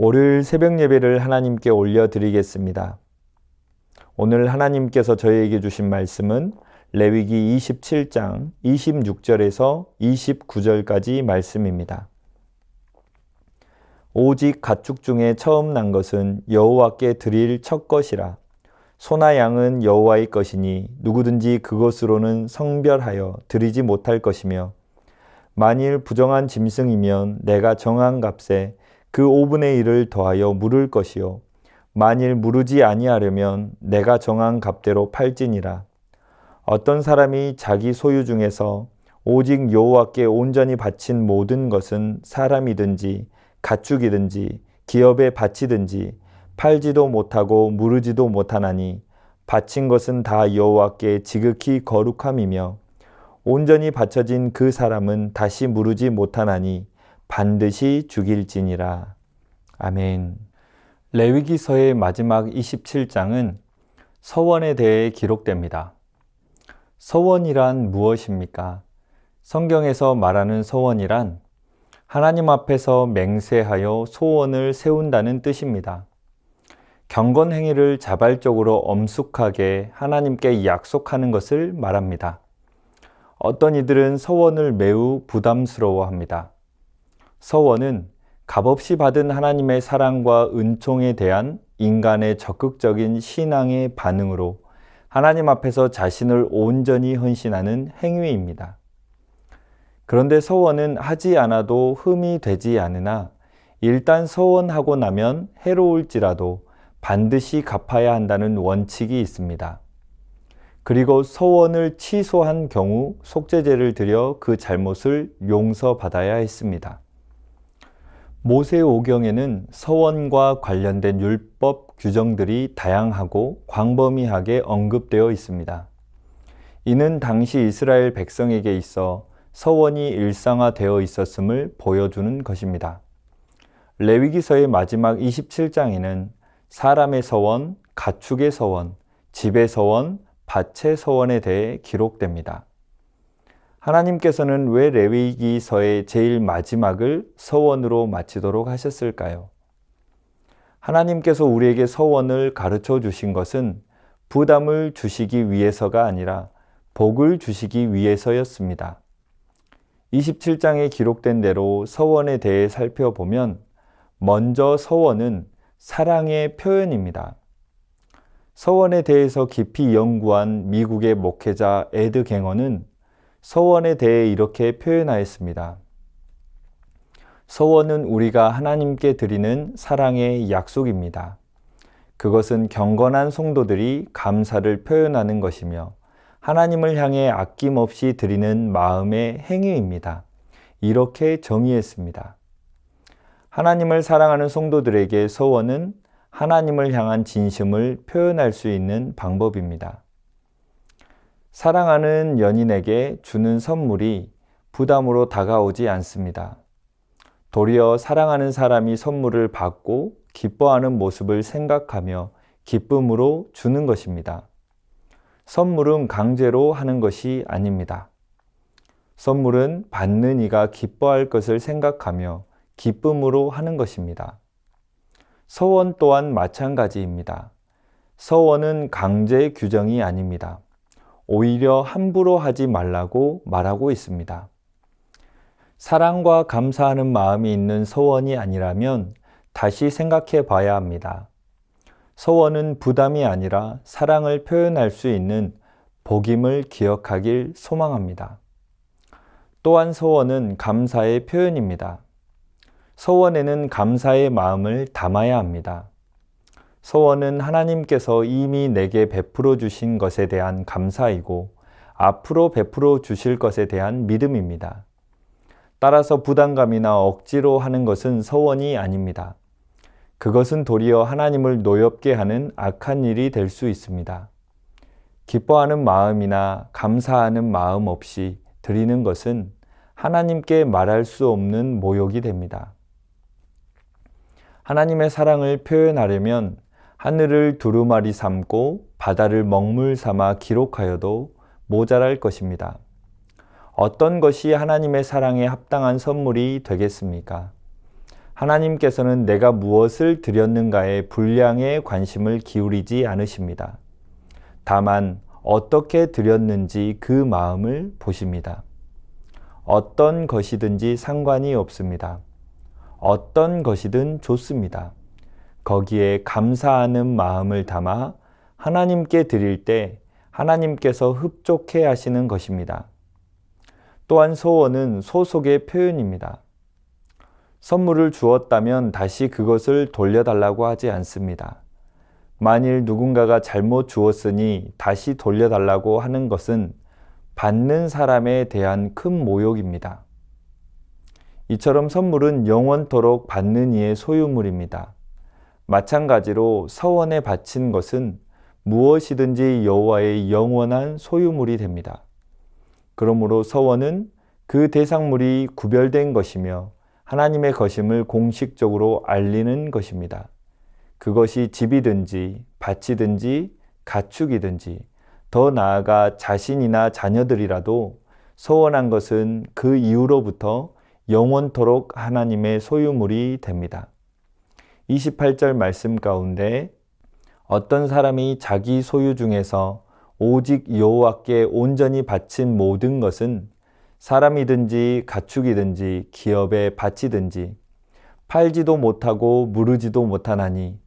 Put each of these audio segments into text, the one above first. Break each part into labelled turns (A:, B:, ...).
A: 월요일 새벽 예배를 하나님께 올려드리겠습니다. 오늘 하나님께서 저희에게 주신 말씀은 레위기 27장 26절에서 29절까지 말씀입니다. 오직 가축 중에 처음 난 것은 여호와께 드릴 첫 것이라. 소나 양은 여호와의 것이니 누구든지 그것으로는 성별하여 드리지 못할 것이며, 만일 부정한 짐승이면 내가 정한 값에 그 5분의 1을 더하여 물을 것이요, 만일 무르지 아니하려면 내가 정한 값대로 팔지니라. 어떤 사람이 자기 소유 중에서 오직 여호와께 온전히 바친 모든 것은 사람이든지 가축이든지 기업에 바치든지 팔지도 못하고 무르지도 못하나니, 바친 것은 다 여호와께 지극히 거룩함이며, 온전히 바쳐진 그 사람은 다시 무르지 못하나니 반드시 죽일지니라. 아멘. 레위기서의 마지막 27장은 서원에 대해 기록됩니다. 서원이란 무엇입니까? 성경에서 말하는 서원이란 하나님 앞에서 맹세하여 소원을 세운다는 뜻입니다. 경건 행위를 자발적으로 엄숙하게 하나님께 약속하는 것을 말합니다. 어떤 이들은 서원을 매우 부담스러워합니다. 서원은 값없이 받은 하나님의 사랑과 은총에 대한 인간의 적극적인 신앙의 반응으로 하나님 앞에서 자신을 온전히 헌신하는 행위입니다. 그런데 서원은 하지 않아도 흠이 되지 않으나, 일단 서원하고 나면 해로울지라도 반드시 갚아야 한다는 원칙이 있습니다. 그리고 서원을 취소한 경우 속죄제를 드려 그 잘못을 용서받아야 했습니다. 모세오경에는 서원과 관련된 율법 규정들이 다양하고 광범위하게 언급되어 있습니다. 이는 당시 이스라엘 백성에게 있어 서원이 일상화되어 있었음을 보여주는 것입니다. 레위기서의 마지막 27장에는 사람의 서원, 가축의 서원, 집의 서원, 밭의 서원에 대해 기록됩니다. 하나님께서는 왜 레위기서의 제일 마지막을 서원으로 마치도록 하셨을까요? 하나님께서 우리에게 서원을 가르쳐 주신 것은 부담을 주시기 위해서가 아니라 복을 주시기 위해서였습니다. 27장에 기록된 대로 서원에 대해 살펴보면, 먼저 서원은 사랑의 표현입니다. 서원에 대해서 깊이 연구한 미국의 목회자 에드 갱어는 서원에 대해 이렇게 표현하였습니다. 서원은 우리가 하나님께 드리는 사랑의 약속입니다. 그것은 경건한 성도들이 감사를 표현하는 것이며 하나님을 향해 아낌없이 드리는 마음의 행위입니다. 이렇게 정의했습니다. 하나님을 사랑하는 성도들에게 서원은 하나님을 향한 진심을 표현할 수 있는 방법입니다. 사랑하는 연인에게 주는 선물이 부담으로 다가오지 않습니다. 도리어 사랑하는 사람이 선물을 받고 기뻐하는 모습을 생각하며 기쁨으로 주는 것입니다. 선물은 강제로 하는 것이 아닙니다. 선물은 받는 이가 기뻐할 것을 생각하며 기쁨으로 하는 것입니다. 서원 또한 마찬가지입니다. 서원은 강제 규정이 아닙니다. 오히려 함부로 하지 말라고 말하고 있습니다. 사랑과 감사하는 마음이 있는 서원이 아니라면 다시 생각해 봐야 합니다. 서원은 부담이 아니라 사랑을 표현할 수 있는 복임을 기억하길 소망합니다. 또한 서원은 감사의 표현입니다. 서원에는 감사의 마음을 담아야 합니다. 서원은 하나님께서 이미 내게 베풀어 주신 것에 대한 감사이고 앞으로 베풀어 주실 것에 대한 믿음입니다. 따라서 부담감이나 억지로 하는 것은 서원이 아닙니다. 그것은 도리어 하나님을 노엽게 하는 악한 일이 될 수 있습니다. 기뻐하는 마음이나 감사하는 마음 없이 드리는 것은 하나님께 말할 수 없는 모욕이 됩니다. 하나님의 사랑을 표현하려면 하늘을 두루마리 삼고 바다를 먹물 삼아 기록하여도 모자랄 것입니다. 어떤 것이 하나님의 사랑에 합당한 선물이 되겠습니까? 하나님께서는 내가 무엇을 드렸는가에 분량에 관심을 기울이지 않으십니다. 다만 어떻게 드렸는지 그 마음을 보십니다. 어떤 것이든지 상관이 없습니다. 어떤 것이든 좋습니다. 거기에 감사하는 마음을 담아 하나님께 드릴 때 하나님께서 흡족해 하시는 것입니다. 또한 소원은 소속의 표현입니다. 선물을 주었다면 다시 그것을 돌려달라고 하지 않습니다. 만일 누군가가 잘못 주었으니 다시 돌려달라고 하는 것은 받는 사람에 대한 큰 모욕입니다. 이처럼 선물은 영원토록 받는 이의 소유물입니다. 마찬가지로 서원에 바친 것은 무엇이든지 여호와의 영원한 소유물이 됩니다. 그러므로 서원은 그 대상물이 구별된 것이며 하나님의 것임을 공식적으로 알리는 것입니다. 그것이 집이든지 밭이든지 가축이든지 더 나아가 자신이나 자녀들이라도 서원한 것은 그 이후로부터 영원토록 하나님의 소유물이 됩니다. 28절 말씀 가운데 어떤 사람이 자기 소유 중에서 오직 여호와께 온전히 바친 모든 것은 사람이든지 가축이든지 기업의 밭이든지 팔지도 못하고 무르지도 못하나니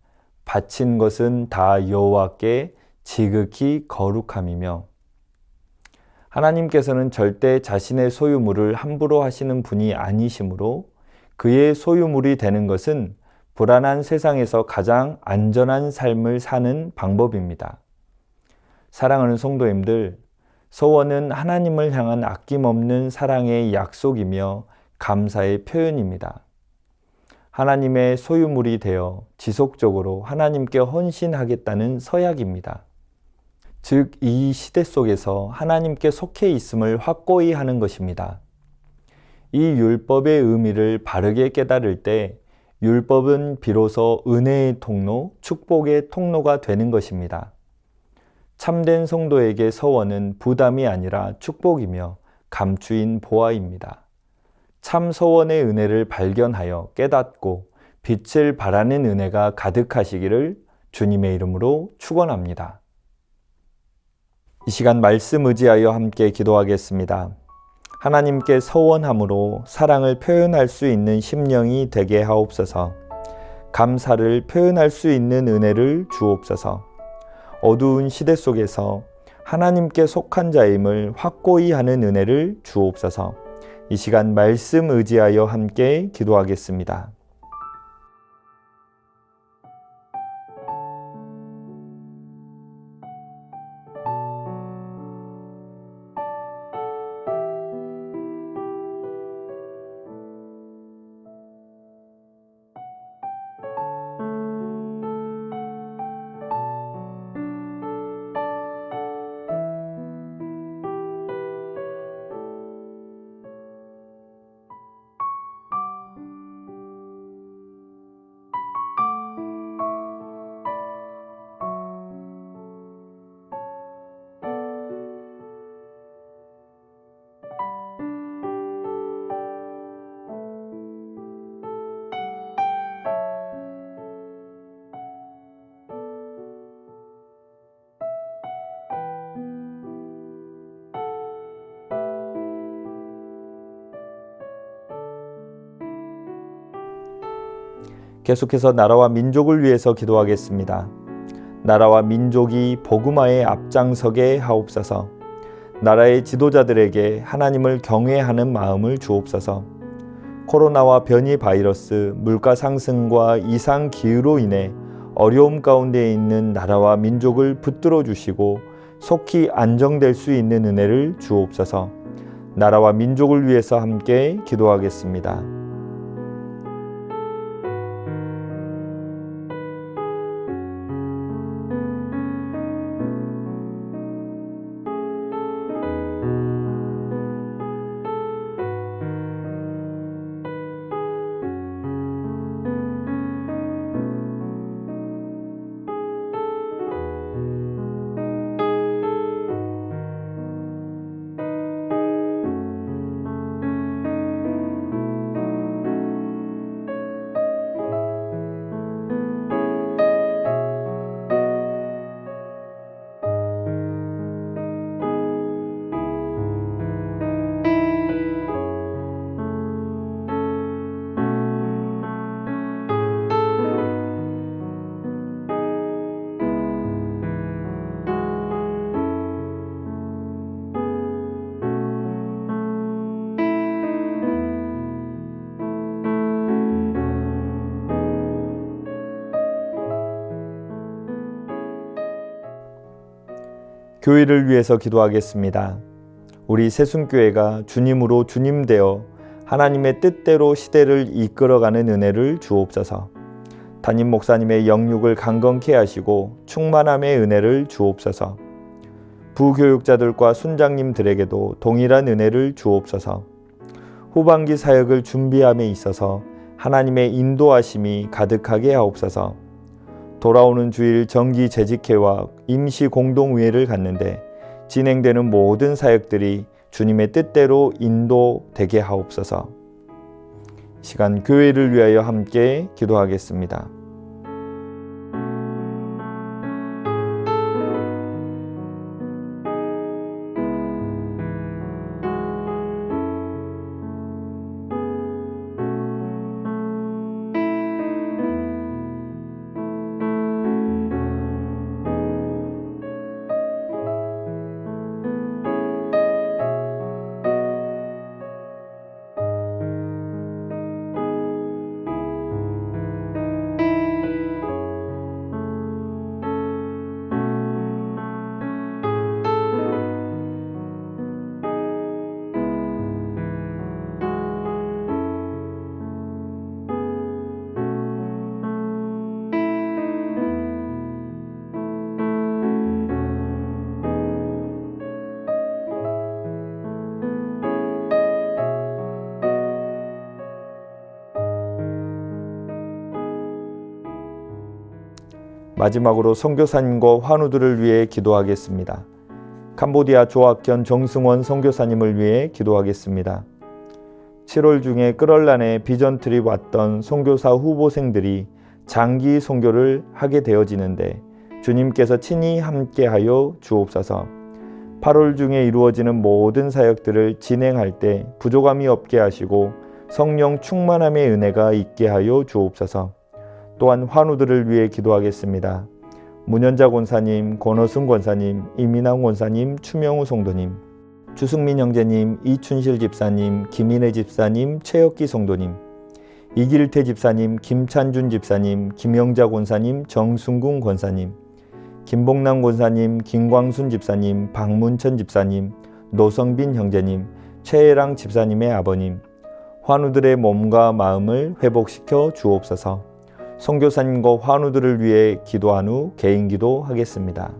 A: 바친 것은 다 여호와께 지극히 거룩함이며 하나님께서는 절대 자신의 소유물을 함부로 하시는 분이 아니시므로 그의 소유물이 되는 것은 불안한 세상에서 가장 안전한 삶을 사는 방법입니다. 사랑하는 성도님들, 소원은 하나님을 향한 아낌없는 사랑의 약속이며 감사의 표현입니다. 하나님의 소유물이 되어 지속적으로 하나님께 헌신하겠다는 서약입니다. 즉, 이 시대 속에서 하나님께 속해 있음을 확고히 하는 것입니다. 이 율법의 의미를 바르게 깨달을 때 율법은 비로소 은혜의 통로, 축복의 통로가 되는 것입니다. 참된 성도에게 서원은 부담이 아니라 축복이며 감추인 보화입니다. 참 서원의 은혜를 발견하여 깨닫고 빛을 발하는 은혜가 가득하시기를 주님의 이름으로 축원합니다. 이 시간 말씀 의지하여 함께 기도하겠습니다. 하나님께 서원함으로 사랑을 표현할 수 있는 심령이 되게 하옵소서. 감사를 표현할 수 있는 은혜를 주옵소서. 어두운 시대 속에서 하나님께 속한 자임을 확고히 하는 은혜를 주옵소서. 이 시간 말씀 의지하여 함께 기도하겠습니다. 계속해서 나라와 민족을 위해서 기도하겠습니다. 나라와 민족이 복음화에 앞장서게 하옵소서. 나라의 지도자들에게 하나님을 경외하는 마음을 주옵소서. 코로나와 변이 바이러스, 물가 상승과 이상 기후로 인해 어려움 가운데 있는 나라와 민족을 붙들어 주시고 속히 안정될 수 있는 은혜를 주옵소서. 나라와 민족을 위해서 함께 기도하겠습니다. 교회를 위해서 기도하겠습니다. 우리 새순교회가 주님으로 주님되어 하나님의 뜻대로 시대를 이끌어가는 은혜를 주옵소서. 담임 목사님의 영육을 강건케 하시고 충만함의 은혜를 주옵소서. 부교육자들과 순장님들에게도 동일한 은혜를 주옵소서. 후반기 사역을 준비함에 있어서 하나님의 인도하심이 가득하게 하옵소서. 돌아오는 주일 정기 재직회와 임시 공동의회를 갖는데 진행되는 모든 사역들이 주님의 뜻대로 인도되게 하옵소서. 시간 교회를 위하여 함께 기도하겠습니다. 마지막으로 선교사님과 환우들을 위해 기도하겠습니다. 캄보디아 조학견 정승원 선교사님을 위해 기도하겠습니다. 7월 중에 끌얼란에 비전 트립 왔던 선교사 후보생들이 장기 선교를 하게 되어지는데 주님께서 친히 함께하여 주옵소서. 8월 중에 이루어지는 모든 사역들을 진행할 때 부족함이 없게 하시고 성령 충만함의 은혜가 있게 하여 주옵소서. 또한 환우들을 위해 기도하겠습니다. 문현자 권사님, 권호승 권사님, 이민왕 권사님, 추명우 성도님, 주승민 형제님, 이춘실 집사님, 김인혜 집사님, 최혁기 성도님, 이길태 집사님, 김찬준 집사님, 김영자 권사님, 정순궁 권사님, 김봉남 권사님, 김광순 집사님, 박문천 집사님, 노성빈 형제님, 최혜랑 집사님의 아버님, 환우들의 몸과 마음을 회복시켜 주옵소서. 선교사님과 환우들을 위해 기도한 후 개인기도 하겠습니다.